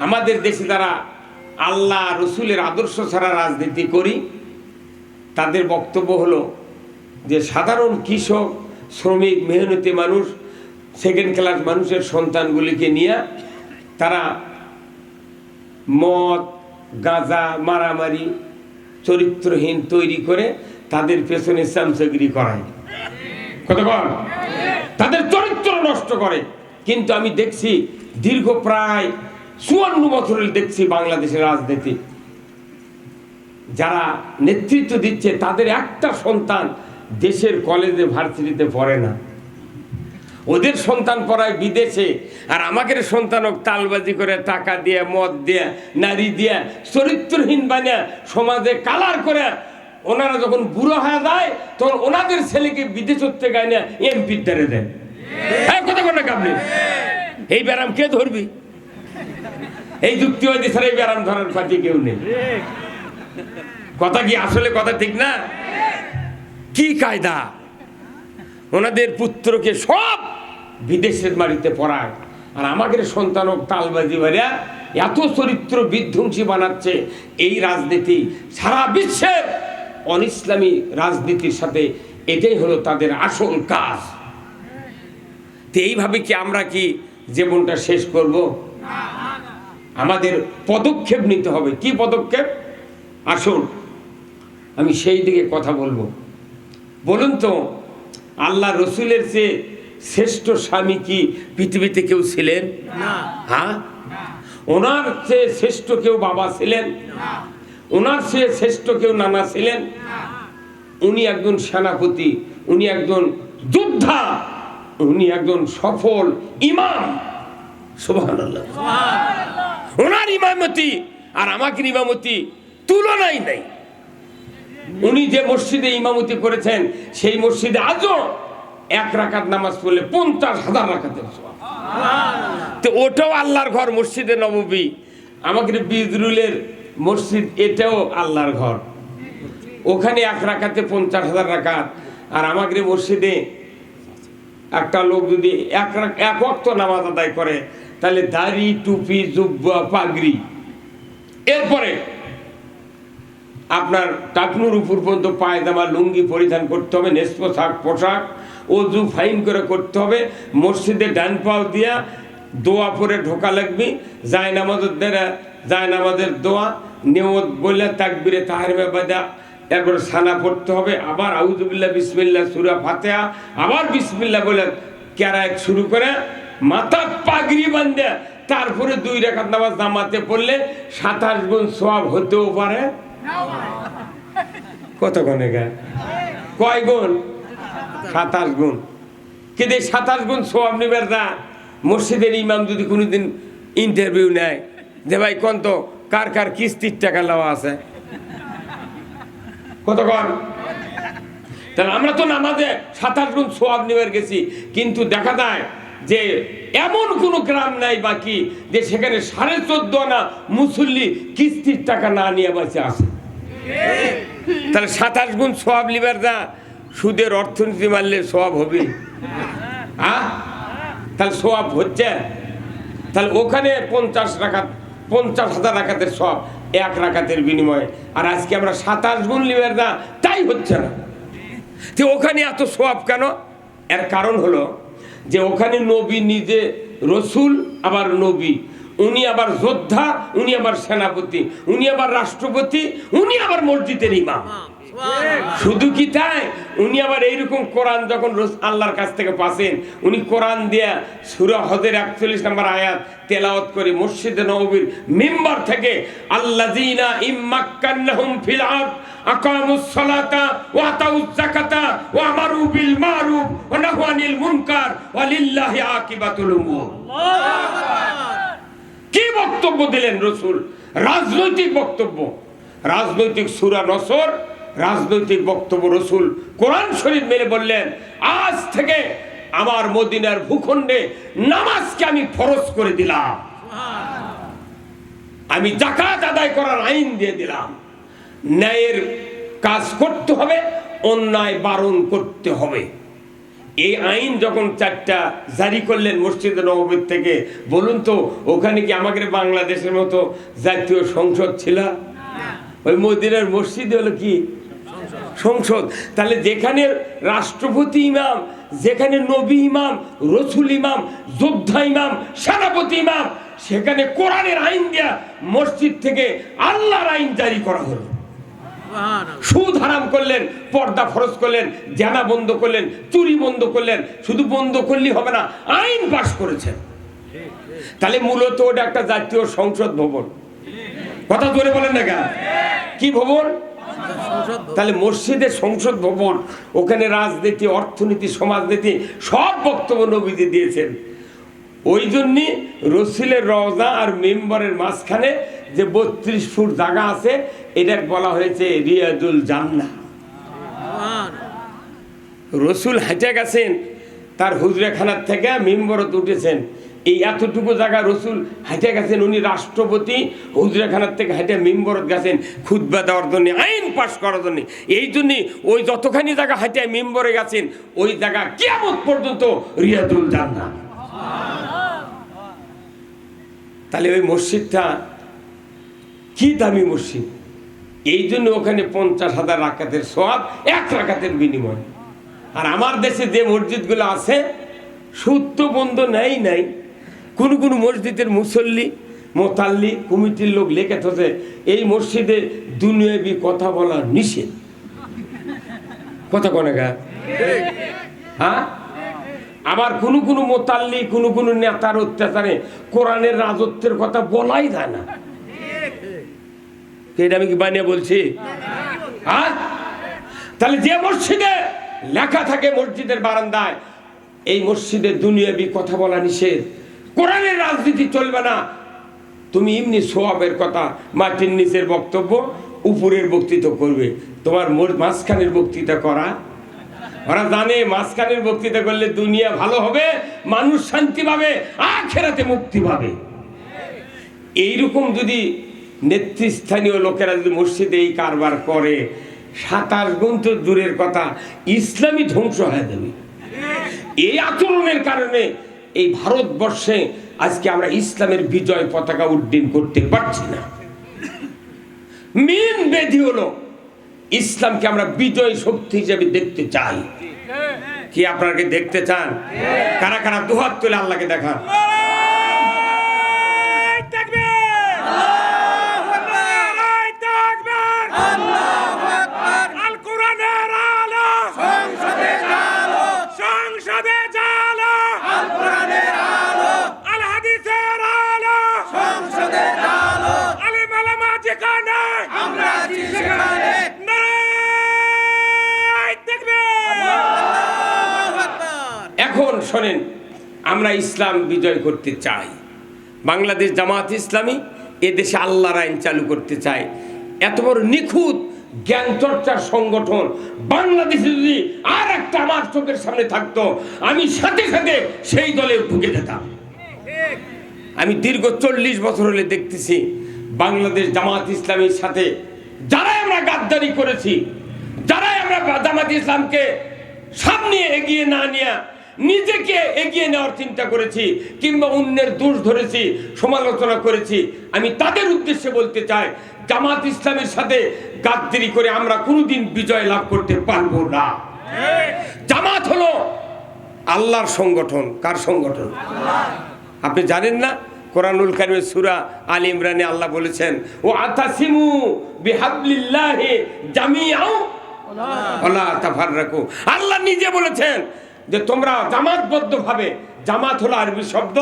আমাদের দেশে যারা আল্লাহ রসুলের আদর্শ ছাড়া রাজনীতি করি, তাদের বক্তব্য হলো যে সাধারণ কৃষক, শ্রমিক, মেহনতি মানুষ, সেকেন্ড ক্লাস মানুষের সন্তানগুলিকে নিয়ে তারা মদ, গাঁজা, মারামারি, চরিত্রহীন তৈরি করে তাদের পেছনে চামচাগিরি করায়, কতক্ষণ তাদের চরিত্র নষ্ট করে। কিন্তু আমি দেখছি দীর্ঘ প্রায় 54 বছরের দেখছি বাংলাদেশের রাজনীতি, যারা নেতৃত্ব দিচ্ছে তাদের একটা সন্তান দেশের কলেজে ভার্সিটিতে পড়ে না, ওদের সন্তান পড়ায় বিদেশে, আর আমাদের সন্তানক তালবাজি করে, টাকা দিয়ে, মদ দিয়ে, নারী দিয়ে, চরিত্রহীন বানিয়ে সমাজে কালার করে ওনারা যখন বুড়ো হয়ে যায় তখন ওনাদের ছেলেকে বিদেশ থেকে গায়ে এমপির দ্বারে দেন। কথা বলেন আপনি, এই ব্যারাম কে ধরবি? এই যুক্তিবাদী ছাড়া এই ব্যারাম ধরার পাতি কেউ নেই। কথা কি আসলে কথা ঠিক না? কি কায়দা! ওনাদের পুত্রকে সব বিদেশের মাটিতে পড়ায়, আর আমাদের সন্তানক তালবাজি ভাইয়া এত চরিত্র বিধ্বংসী বানাচ্ছে। এই রাজনীতি সারা বিশ্বের অন ইসলামী রাজনীতির সাথে এটাই হলো তাদের আসল কাজ। তো এইভাবে কি আমরা কি জীবনটা শেষ করব? আমাদের পদক্ষেপ নিতে হবে। কি পদক্ষেপ? আসুন আমি সেই দিকে কথা বলবো। বলুন তো, আল্লাহ রসুলের চেয়ে শ্রেষ্ঠ স্বামী কি পৃথিবীতে কেউ ছিলেন? হ্যাঁ, ওনার চেয়ে শ্রেষ্ঠ কেউ বাবা ছিলেন? ওনার চেয়ে শ্রেষ্ঠ কেউ নানা ছিলেন? উনি একজন সেনাপতি, উনি একজন যোদ্ধা, উনি একজন সফল ইমাম। সুবহানাল্লাহ। ওনার ইমামতি আর আমাদের ইমামতি তুলনাই নাই। উনি যে মসজিদে ইমামতি করেছেন সেই মসজিদে আজও 1 রাকাত নামাজ পড়লে 50,000 রাকাতের সওয়াব। তো ওটাও আল্লাহর ঘর, মসজিদে নববী। আমাদের বিজরুলের মসজিদ, এটাও আল্লাহর ঘর। ওখানে 1 রাকাতে 50,000 রাকাত। আর আমাদের মসজিদে একটা লোক যদি এক ওয়াক্ত নামাজ আদায় করে তাহলে দাড়ি, টুপি, জুব্বা, পাগড়ি, এরপরে আপনার টাকনুর উপর পর্যন্ত পায়জামা, লুঙ্গি পরিধান করতে হবে, পোশাক, অজু ফাইন করে করতে হবে। মসজিদে ডান পাও দিয়া দোয়া পরে ঢোকা লাগবে। জায়নামাজের দোয়া নিয়ত বলে তাকবীরে তাহরিমা বাদা এরপর সানা পড়তে হবে। আবার আউযুবিল্লাহ, বিসমিল্লাহ, সূরা ফাতিহা, আবার বিসমিল্লাহ বলে কেরাত শুরু করে মাথা পাগড়ি বাঁধে তারপরে 2 রাকাত নামাজ জামাতে পড়লে 27 গুণ সওয়াব হতেও পারে। কত গুণে গায়? কয় গুণ? 27 গুণ। কিন্তু 27 গুণ সওয়াব নিবার যা মসজিদের ইমাম যদি কোনোদিন ইন্টারভিউ নেয় যে ভাই কোন তো কার কার কিস্তির টাকা লওয়া আছে, কত কর? তাহলে আমরা তো নামাজে 27 গুণ সওয়াব নিবার গেছি, কিন্তু দেখা যায় যে এমন কোন গ্রাম নাই বাকি যে সেখানে 14.5 আনা মুসল্লি কিস্তির টাকা না নিয়ে বাঁচে আছে। তাহলে 27 গুণ সওয়াব লিবার যা সুদের অর্থনীতি মারলে সওয়াব হবে? তাহলে সওয়াব হচ্ছে? তাহলে ওখানে 50,000 রাকাতের সওয়াব 1 রাকাতের বিনিময়ে, আর আজকে আমরা 27 গুণ লিবার যা তাই হচ্ছে না। তো ওখানে এত সওয়াব কেন? এর কারণ হলো যে ওখানে নবী নিজে রসুল, আবার নবী, উনি আবার যোদ্ধা, উনি আবার সেনাপতি, উনি আবার রাষ্ট্রপতি, উনি আবার মসজিদের ইমাম। শুধু কি তাই, উনি আবার এইরকম কোরআন যখন আল্লাহর কাছ থেকে পাচ্ছেন, উনি কোরআন দিয়া সূরা হজের 41 নম্বর আয়াত তেলাওয়াত করে মসজিদে নববীর মিম্বার থেকে আল্লাযীনা ইম্মাক্কান্নাহুম ফিল আরদ আকামুস সালাতা ওয়া আতাউজ যাকাতা ওয়া আমারু বিল মারুফ ওয়া নাহু আনিল মুনকার ওয়া লিল্লাহি আকিবাতুল উমুর। কি বক্তব্য দিলেন রাসূল? রাজনৈতিক বক্তব্য, রাজনৈতিক সূরা নসর, রাজনৈতিক বক্তব্য। রাসূল কোরআন শরীফ মেনে বললেন, আজ থেকে আমার মদিনার ভূখণ্ডে নামাজকে আমি ফরজ করে দিলাম, আমি যাকাত আদায় করার আইন দিয়ে দিলাম। ন্যায়ের কাজ করতে হবে, অন্যায় বারণ করতে হবে। এই আইন যখন 4টা জারি করলেন মসজিদে নববীর থেকে, বলুন তো ওখানে কি আমাদের বাংলাদেশের মতো জাতীয় সংসদ ছিল? ওই মদিনার মসজিদ হলো কি সংসদ। তাহলে যেখানে রাষ্ট্রপতি ইমাম, যেখানে নবী ইমাম, রসুল ইমাম, যোদ্ধা ইমাম, সেনাপতি ইমাম, সেখানে কোরআনের আইন দেয়া মসজিদ থেকে আল্লাহর আইন জারি করা হলো। সুদ হারাম করলেন, পর্দা ফরজ করলেন, জানা বন্ধ করলেন, চুরি বন্ধ করলেন। শুধু বন্ধ করলেই হবে না, আইন পাশ করেছেন। তাহলে মূলত ওটা একটা জাতীয় সংসদ ভবন। কথা জোরে বলেন না কেন? কি ভবন? তাহলে মসজিদের সংসদ ভবন, ওখানে রাজনীতি, অর্থনীতি, সমাজনীতি সব বক্তব্য নবীজি দিয়েছেন। ওই জন্যে রসুলের রওজা আর মেম্বরের মাঝখানে যে 32 ফুট জায়গা আছে, এটা বলা হয়েছে রিয়াজুল জান্নাহ। রসুল হেঁটে গেছেন তার হুজরাখানার থেকে মেম্বরত উঠেছেন, এই এতটুকু জায়গা রসুল হেঁটে গেছেন। উনি রাষ্ট্রপতি হুজরাখানার থেকে হেঁটে মেম্বরত গেছেন খুতবা দেওয়ার জন্য, আইন পাশ করার জন্য। এই জন্যে ওই যতখানি জায়গা হেঁটে মেম্বরে গেছেন, ওই জায়গা কিয়ামত পর্যন্ত রিয়াজুল জান্নাহ। তাহলে ওই মসজিদটা কি দামি মসজিদ! এই জন্য ওখানে 50,000 রাকাতের সওয়াব 1 রাকাতের বিনিময়। আর আমার দেশে যে মসজিদগুলো আছে, সুদ তো বন্ধ নাই। কোন কোন মসজিদের মুসল্লি, মোতাল্লি, কমিটির লোক লেখে থাকে এই মসজিদে দুনিয়াবি কথা বলা নিষেধ। কথা কোনে গা? হ্যাঁ, আবার কোন কোন মোতাল্লি, কোন কোন নেতার অত্যাচারে কোরআনের রাজত্বের কথা বলাই যায় না। এটা আমি কি বানিয়ে বলছি? হ্যাঁ, তাহলে যে মসজিদে লেখা থাকে মসজিদের বারান্দায় এই মসজিদে দুনিয়াবি কথা বলা নিষেধ, কোরআনের রাজনীতি চলবে না, তুমি এমনি সোয়াবের কথা, মাটির নিচের বক্তব্য, উপরের বক্তৃতা করবে, তোমার মাঝখানের বক্তৃতা করা। ওরা জানে মাঝখানের বক্তৃতা করলে দুনিয়া ভালো হবে, মানুষ শান্তি পাবে, আখিরাতে মুক্তি পাবে। এইরকম যদি নেতৃস্থানীয় লোকেরা যদি মসজিদে এই কারবার করে, 27 গুণ তো দূরের কথা, ইসলামই ধ্বংস হয়ে যাবে। এই আচরণের কারণে এই ভারতবর্ষে আজকে আমরা ইসলামের বিজয় পতাকা উড্ডীন করতে পারছি না। মেন ব্যাধি হলো ইসলামকে আমরা বিজয় শক্তি হিসেবে দেখতে চাই। কি আপনারা কি দেখতে চান? কারা কারা দুহাত তুলে আল্লাহকে দেখান। এখন শোনেন, আমরা ইসলাম বিজয় করতে চাই। বাংলাদেশ জামাত ইসলামী এদেশে আল্লাহর আইন চালু করতে চায়। এত বড় নিখুঁত জ্ঞান চর্চার সংগঠন বাংলাদেশে যদি আর একটা আমার চোখের সামনে থাকতো, আমি সাথে সাথে সেই দলে ঢুকে যেতাম। আমি দীর্ঘ 40 বছর হলে দেখতেছি বাংলাদেশ জামাত ইসলামীর সাথে যারাই আমরা গাদ্দারি করেছি, যারাই আমরা জামাত ইসলামকে সামনে এগিয়ে না নিয়ে নিজেকে এগিয়ে নেওয়ার চিন্তা করেছি, কিংবা অন্যের দোষ ধরেছি, সমালোচনা করেছি, আমি তাদের উদ্দেশ্যে বলতে চাই, জামাত ইসলামের সাথে গাদ্দারি করে আমরা কোনোদিন বিজয় লাভ করতে পারবো না। জামাত হলো আল্লাহর সংগঠন। কার সংগঠন? আপনি জানেন না? কোরআনুল কারীমের সূরা আল ইমরানে আল্লাহ বলেছেন, ও আতাসিমু বিহাবলিল্লাহি জামিআও ওয়ালা তাফাররাকু। আল্লাহ নিজে বলেছেন যে তোমরা জামাতবদ্ধভাবে, জামাত হলো আরবি শব্দ,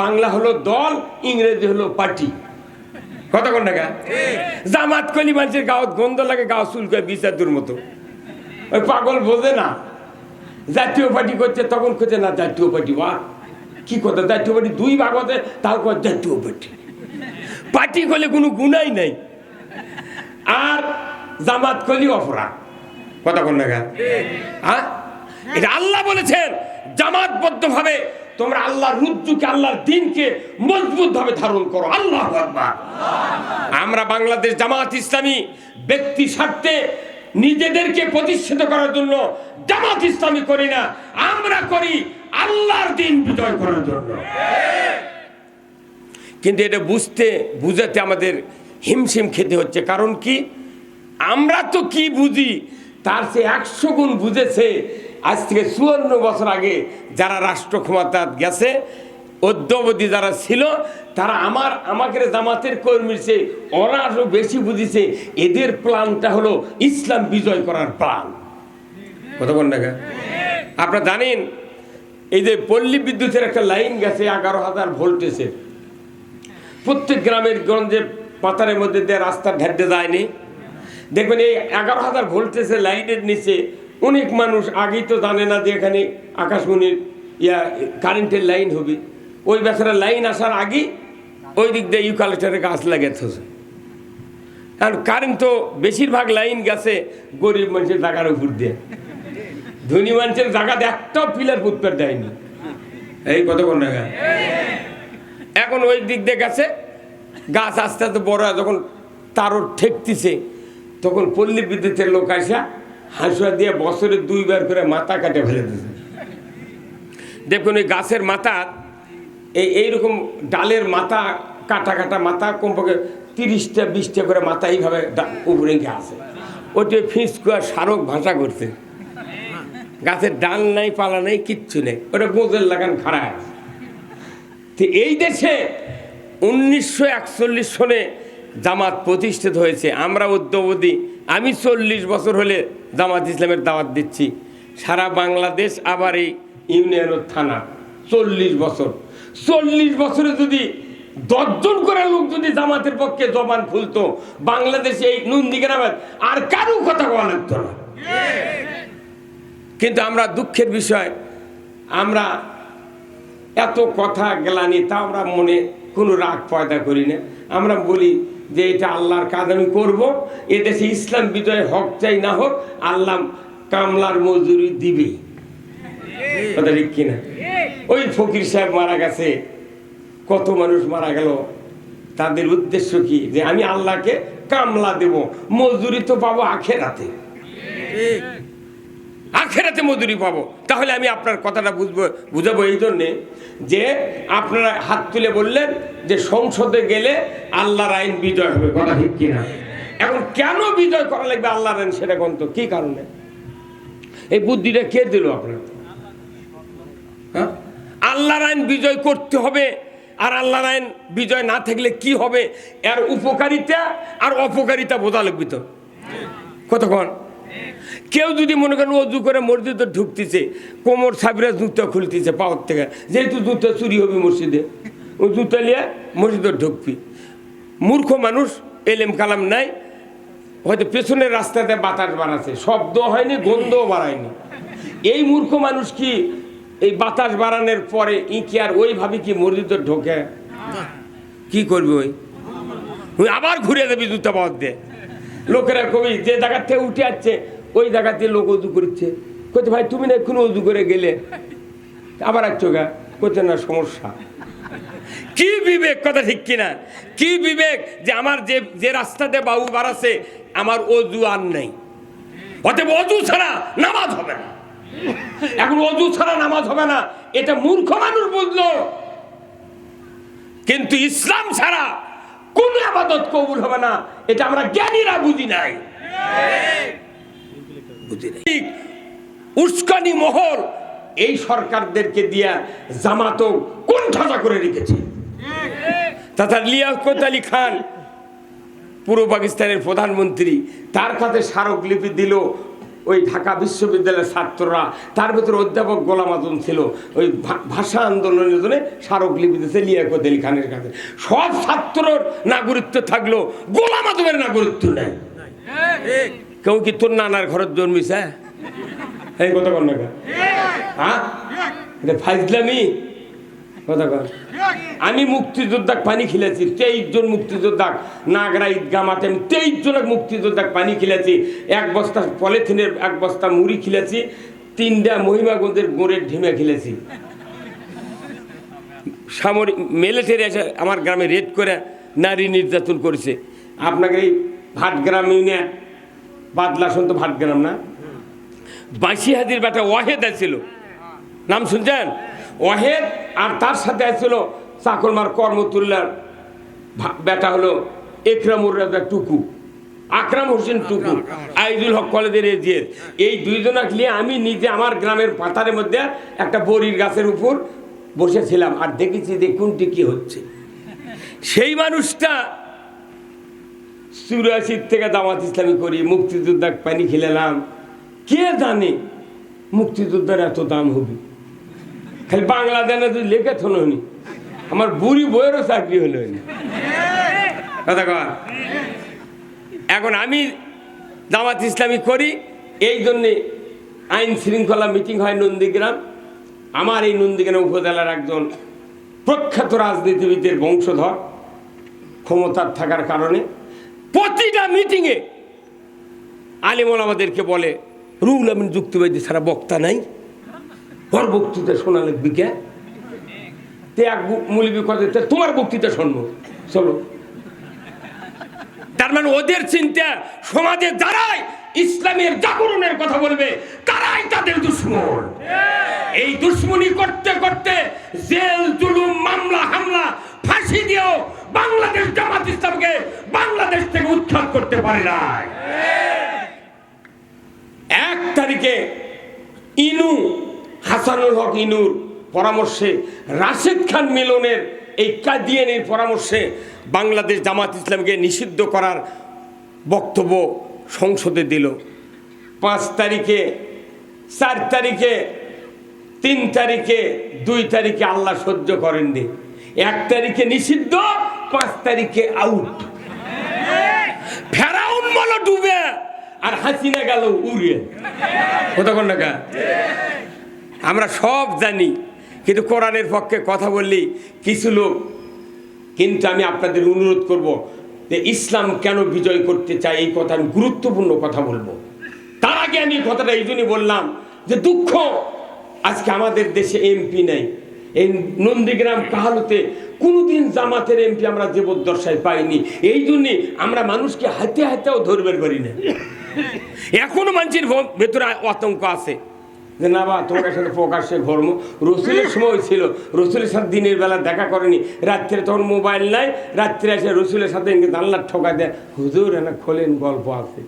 বাংলা হলো দল, ইংরেজি হলো পার্টি। কথা কোন টাকা? জামাত কলি মানুষের গাওত গন্ধ লাগে, গাও চুলকায় বিচারদুর মতো। ওই পাগল বোঝে না, জাতীয় পার্টি করছে তখন করছে না জাতীয় পার্টি। বা কি কথা, জাতীয় পার্টি 2 ভাগ হতে, তাও জাতীয় পার্টি। পার্টি করলে কোনো গুণাই নাই, আর জামাত কলি অপরাধ। কথা কোন টাকা? হ্যাঁ, এটা আল্লাহ বলেছেন জামাতবদ্ধ ভাবে তোমরা আল্লাহর রুজ্জুকে, আল্লাহর দ্বীনকে মজবুত ভাবে ধারণ করো। আল্লাহু আকবার। আমরা বাংলাদেশ জামাত ইসলামী ব্যক্তি স্বার্থে নিজেদেরকে প্রতিষ্ঠিত করার জন্য জামাত ইসলামী করি না, আমরা করি আল্লাহর দিন বিজয় করার জন্য। কিন্তু এটা বুঝাতে আমাদের হিমশিম খেতে হচ্ছে। কারণ কি, আমরা তো কি বুঝি তার চেয়ে 100 গুণ বুঝেছে আজ থেকে 54 বছর আগে যারা রাষ্ট্র ক্ষমতা গেছে, অদ্যাবধি যারা ছিল, তারা আমাকে জামাতের কর্মীর চেয়ে ওরা আরো বেশি বুঝেছে। এদের প্ল্যানটা হলো ইসলাম বিজয় করার প্ল্যান। কতক্ষণ টাকা আপনারা জানেন, এই যে পল্লী বিদ্যুতের একটা লাইন গেছে 11,000 ভোল্টেজের, প্রত্যেক গ্রামের গঞ্জে পাতারের মধ্যে দিয়ে রাস্তার ঢেডে যায়নি। দেখবেন এই 11,000 ভোল্টেজের লাইনের নিচে অনেক মানুষ আগেই তো জানে না যে এখানে আকাশমণির কারেন্টের লাইন হবে। ওই বেচারা লাইন আসার আগেই ওই দিক দিয়ে ইউক্যালিপটাসের গাছ লাগাতে হচ্ছে। কারণ কারেন্ট তো বেশিরভাগ লাইন গেছে গরিব মানুষের জায়গার উপর দিয়ে, ধনী মানুষের জায়গাতে একটাও পিলার ফুটপার দেয়নি। এই কতক্ষণ টাকা এখন ওই দিক দিয়ে গেছে, গাছ আস্তে আস্তে বড় হয়, যখন তারও ঠেকতেছে তখন পল্লী বিদ্যুতের লোক আসা হাঁসুয়া দিয়ে বছরে 2 বার করে মাথা কাটে ফেলে দিয়েছে। দেখুন ওই গাছের মাথা এইরকম ডালের মাথা কাটা কাটা মাথা কমপক্ষে 30টা 20টা করে মাথা এইভাবে উপরে গিয়ে আছে। ওটি ফিঁচকুয়া স্মারক ভাষা করছে, গাছের ডাল নাই পালা নাই কিচ্ছু নেই, ওটা গোজের লাগান খাড়া আছে। তো এই দেশে 1941 সনে জামাত প্রতিষ্ঠিত হয়েছে। আমরা অদ্যাবধি আমি 40 বছর হলে জামাত ইসলামের দাওয়াত দিচ্ছি সারা বাংলাদেশ। আবার এই ইউনিয়নের থানা 40 বছর, 40 বছরে যদি 10 জন করে লোক যদি জামাতের পক্ষে জবান খুলতো, বাংলাদেশে এই নন্দীগ্রামের আর কারো কথা বলা লাগতো না। কিন্তু আমরা দুঃখের বিষয়, আমরা এত কথা গ্লানি, তা আমরা মনে কোনো রাগ পয়দা করি না। আমরা বলি যে এটা আল্লাহর কাজ, আমি করবো। এদেশে ইসলাম বিজয় হোক চাই না হোক, আল্লাহ কামলার মজুরি দিবে। কথা ঠিক কিনা? ওই ফকির সাহেব মারা গেছে, কত মানুষ মারা গেল, তাদের উদ্দেশ্য কি? যে আমি আল্লাহকে কামলা দেব, মজুরি তো পাবো আখেরাতে, আখেরাতে মজুরি পাবো। তাহলে আমি আপনার কথাটা বুঝাবো এই জন্যে যে আপনারা হাত তুলে বললেন যে সংসদে গেলে আল্লাহর আইন বিজয় হবে। কথা ঠিক কিনা? এখন কেন বিজয় করা লাগবে আল্লাহর আইন, সেটা কোন তো কি কারণে? এই বুদ্ধিটা কে দিল আপনার? হ্যাঁ, আল্লাহর আইন বিজয় করতে হবে। আর আল্লাহর আইন বিজয় না থাকলে কি হবে, এর উপকারিতা আর অপকারিতা বোঝা লাগবে তো। কতক্ষণ কেউ যদি মনে করেন অজু করে মসজিদে ঢুকতেছে, কোমর সাবরা জুতা খুলতেছে পাওয়ার থেকে, যেহেতু জুতা চুরি হবে মসজিদে, ও জুতা নিয়ে মসজিদে ঢুকবি। মূর্খ মানুষ, এলেম কালাম নাই, হয়তো পেছনের রাস্তাতে বাতাস বাড়াচ্ছে, শব্দ হয়নি, গন্ধও বাড়ায়নি। এই মূর্খ মানুষ কি এই বাতাস বাড়ানোর পরে কি আর ওইভাবে কি মসজিদে ঢোকে? কি করবে? ওই আবার ঘুরে যাবি জুতা পাওয়ার দিয়ে। লোকেরা কবি যে জায়গার থেকে উঠে আসছে ওই জায়গাতে লোক উজু করছে, কইতে ভাই তুমি না এক্ষুনি উজু করে গেলে, আবার আসছো গা, কইতে না সমস্যা। কি বিবেক? কথা ঠিক কিনা? কি বিবেক যে আমার যে রাস্তাতে বাবু বাড়াচ্ছে আমার অজু আর নেই, অতএব অজু ছাড়া নামাজ হবে না। এখন অজু ছাড়া নামাজ হবে না, এটা মূর্খ মানুষ বুঝলো। কিন্তু ইসলাম ছাড়া কোন ইবাদত কবুল হবে না, এটা আমরা জ্ঞানীরা বুঝি নাই। উস্কানি মহল এই সরকারদেরকে দিয়া জামাতও কোণঠাসা করে রেখেছে। তাছাড়া লিয়াকত আলী খান পূর্ব পাকিস্তানের প্রধানমন্ত্রী, তার কাছে স্মারকলিপি দিল ওই ঢাকা বিশ্ববিদ্যালয়ের ছাত্ররা। তার ভিতরে অধ্যাপক গোলাম আজম ছিল, ওই ভাষা আন্দোলনের জন্য স্মারকলিপি দিয়েছে লিয়াকত আলী খানের কাছে। সব ছাত্রর নাগরিকত্ব থাকলো, গোলাম আজমের নাগরিকত্ব নেই। কেউ কি তোর নানার ঘরের জন্মিছে? এই কথা কর না, হ্যাঁ ফাইজলামি কথা কর। আমি মুক্তিযোদ্ধা পানি খেলেছি, 23 জন মুক্তিযোদ্ধা নাগরা ঈদগাহ মাঠে 23 জনের মুক্তিযোদ্ধা পানি খেলেছি, 1 বস্তা পলিথিনের 1 বস্তা মুড়ি খেলেছি, 3টা মহিমাগঞ্জের গোড়ের ঢিমে খেলেছি। সামরিক মিলিটারি এসে আমার গ্রামে রেড করে নারী নির্যাতন করেছে। আপনাকে এই ভাটগ্রাম ইউনিয়ন বাদলা শুনতো ভাটগ্রাম না, বাঁশি হাজির বেটা ওয়াহেদ ছিল, নাম শুনছেন? ওয়াহেদ আর তার সাথে আসছিল চাকলমার কর্মতুল্লার বেটা হলো একরামুর রাজা টুকু, আকরাম হোসেন টুকু, আইজুল হক কলেজের এজিএর। এই দুইজনা নিয়ে আমি নিজে আমার গ্রামের পাথারের মধ্যে একটা বড়ির গাছের উপর বসেছিলাম আর দেখেছি যে কোনটি কি হচ্ছে। সেই মানুষটা 84 থেকে জামাত ইসলামী করি, মুক্তিযোদ্ধা পানি খেলাম। কে জানে মুক্তিযোদ্ধার এত দাম হবে? খালি বাংলাদেশে যদি লেখে থনি আমার বুড়ি বইয়েরও চাকরি হলো কথা কয়। এখন আমি জামাত ইসলামী করি, এই জন্যে আইন শৃঙ্খলা মিটিং হয় নন্দীগ্রাম। আমার এই নন্দীগ্রাম উপজেলার একজন প্রখ্যাত রাজনীতিবিদের বংশধর, ক্ষমতার থাকার কারণে প্রতিটা মিটিংয়ে আলেম ওলামাদেরকে বলে রুহুল আমিন যুক্তিবাদী ছাড়া বক্তা নাই, ওর বক্তৃতা শোনা লাগবে কে? এক মৌলবী কথা তোমার বক্তৃতা শুনবো চলো। তার মানে ওদের চিন্তা সমাজে যারাই ইসলামের জাগরণের কথা বলবে তারাই তাদের দুশ্মন। এই দুশ্মনী করতে করতে জেল জুলুম মামলা হামলা ফাঁসি দিয়েও বাংলাদেশ জামাত ইসলামকে বাংলাদেশ থেকে উৎখাত করতে পারে না। 1 তারিখে ইনু হাসানুল হক ইনুর পরামর্শে, রাশেদ খান মিলনের এই কাদিয়ানির পরামর্শে বাংলাদেশ জামাত ইসলামকে নিষিদ্ধ করার বক্তব্য সংসদে দিল। 5 তারিখে, 4 তারিখে, 3 তারিখে, 2 তারিখে আল্লাহ সহ্য করেননি। 1 তারিখে নিষিদ্ধ, 5 তারিখে আউট। ফেরাউন বলো ডুবে আর হাসিনা গেল উড়ে। কতক্ষণ টাকা আমরা সব জানি, কিন্তু কোরআনের পক্ষে কথা বললি কিছু লোক। কিন্তু আমি আপনাদের অনুরোধ করব যে ইসলাম কেন বিজয় করতে চায় এই কথা আমি গুরুত্বপূর্ণ কথা বলবো। তার আগে আমি কথাটা এই জন্যই বললাম যে দুঃখ আজকে আমাদের দেশে এমপি নেই। এই নন্দীগ্রাম কাহালুতে কোনোদিন জামাতের এমপি আমরা জীবদ্দশায় পাইনি। এই জন্যে আমরা মানুষকে হাতে হাতেও ধরবেন পারি না। এখনো মানুষের ভেতরে আতঙ্ক আছে যে না বা তোমার সাথে প্রকাশ্যে ধর্ম। রসুলের সময় ছিল, রসুলের সাথে দিনের বেলা দেখা করেনি, রাত্রে তখন মোবাইল নাই, রাত্রে এসে রসুলের সাথে জানলার ঠোকা দেয়, হুজুর এনা খোলেন গল্প আছে।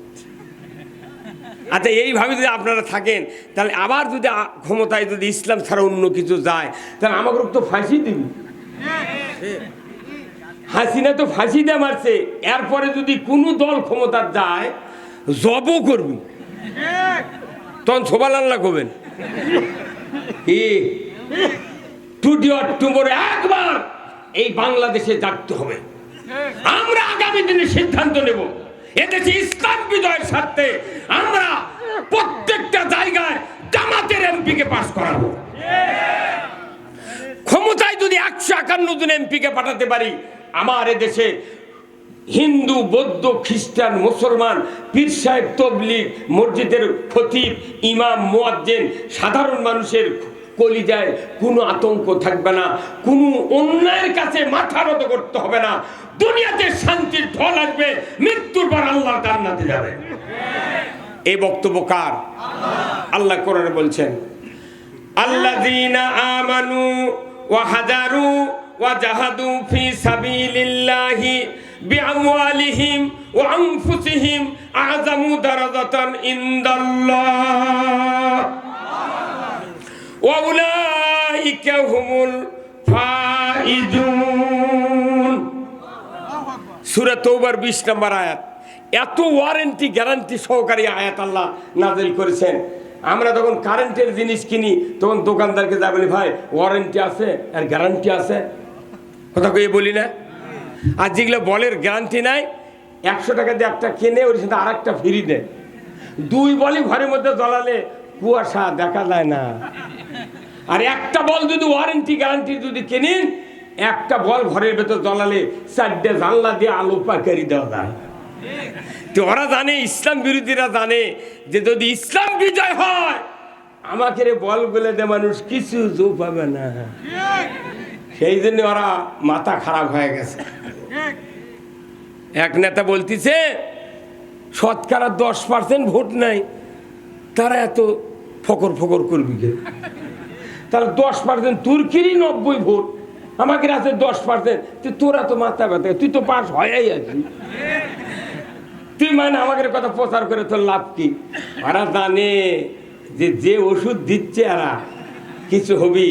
আচ্ছা, এইভাবে যদি আপনারা থাকেন তাহলে আবার যদি ক্ষমতায় যদি ইসলাম ছাড়া অন্য কিছু যায় তাহলে আমাকে তো ফাঁসি দিবি। হাসিনা তো ফাঁসি দিয়ে মারছে, এরপরে যদি কোনো দল ক্ষমতা যায় জবও করবি, তখন সোবাল আল্লাহ করবেন একবার এই বাংলাদেশে জাগতে হবে। আমরা আগামী দিনে সিদ্ধান্ত নেব এদেশে ইসলাম বিজয়ের স্বার্থে আমরা প্রত্যেকটা জায়গায় জামাতের এমপিকে পাস করাবো। ক্ষমতায় যদি 151 জন এমপিকে পাঠাতে পারি, আমার এদেশে হিন্দু বৌদ্ধ খ্রিস্টান মুসলমান পীর সাহেব তবলিগ মসজিদের খতিব ইমাম মুয়াজ্জিন সাধারণ মানুষের কলিজায় কোনো আতঙ্ক থাকবে না, কোনো অন্যায়ের কাছে মাথা নত করতে হবে না। দুনিয়াতে শান্তির ঢল আসবে, মৃত্যুর পর আল্লাহর জান্নাতে যাবে। এই বক্তব্য কার? আল্লাহ কোরআনে বলছেন, আল্লাযীনা আমানু ওয়া হাজারু ওয়া জাহাদু ফি সাবিলিল্লাহি বিআমওয়ালিহিম ওয়া আনফুসিহিম আ'যামু দারাজাতান ইনদাল্লাহ ওয়া উলাইকা হুমুল ফাইজুন। সূরা তওবার 20 নম্বর আয়াত। এত ওয়ারেন্টি গ্যারান্টি সহকারী আয়াত আল্লাহ নাযিল করেছেন। আমরা যখন কারেন্টের জিনিস কিনি তখন দোকানদারকে যা বলি, ভাই ওয়ারেন্টি আছে আর গ্যারান্টি আছে, কথা কয়ে বলি না? আর যেগুলো বলের গ্যারান্টি নাই, 100 টাকা দিয়ে একটা কিনে ওর সাথে আর একটা ফ্রি দেয়। 2 বলই ঘরের মধ্যে জ্বলালে কুয়াশা দেখা যায় না। আর একটা বল যদি ওয়ারেন্টি গ্যারান্টি যদি কিনেন, একটা বল ঘরের ভেতর জ্বলালে 4টে জানলা দিয়ে আলো পাকারি দেওয়া যায়। তো ওরা জানে, ইসলাম বিরোধীরা জানে যে যদি ইসলাম বিজয় হয় আমাকে বল বলে দে মানুষ কিছু জো পাবে না। সেই জন্য ওরা মাথা খারাপ হয়ে গেছে। এক নেতা বলতেছে শতকরা 10% ভোট নাই, তারা এত ফকর ফকর করবি কে? তাহলে 10% তুর্কিরই 90 ভোট, আমাকে আছে 10%, তোরা তো মাথা ব্যথা, তুই তো পাস হয়েই আছি, তুই মানে আমাদের কথা প্রচার করে তোর লাভ কি? ওরা জানে যে ওষুধ দিচ্ছে এরা কিছু হবি।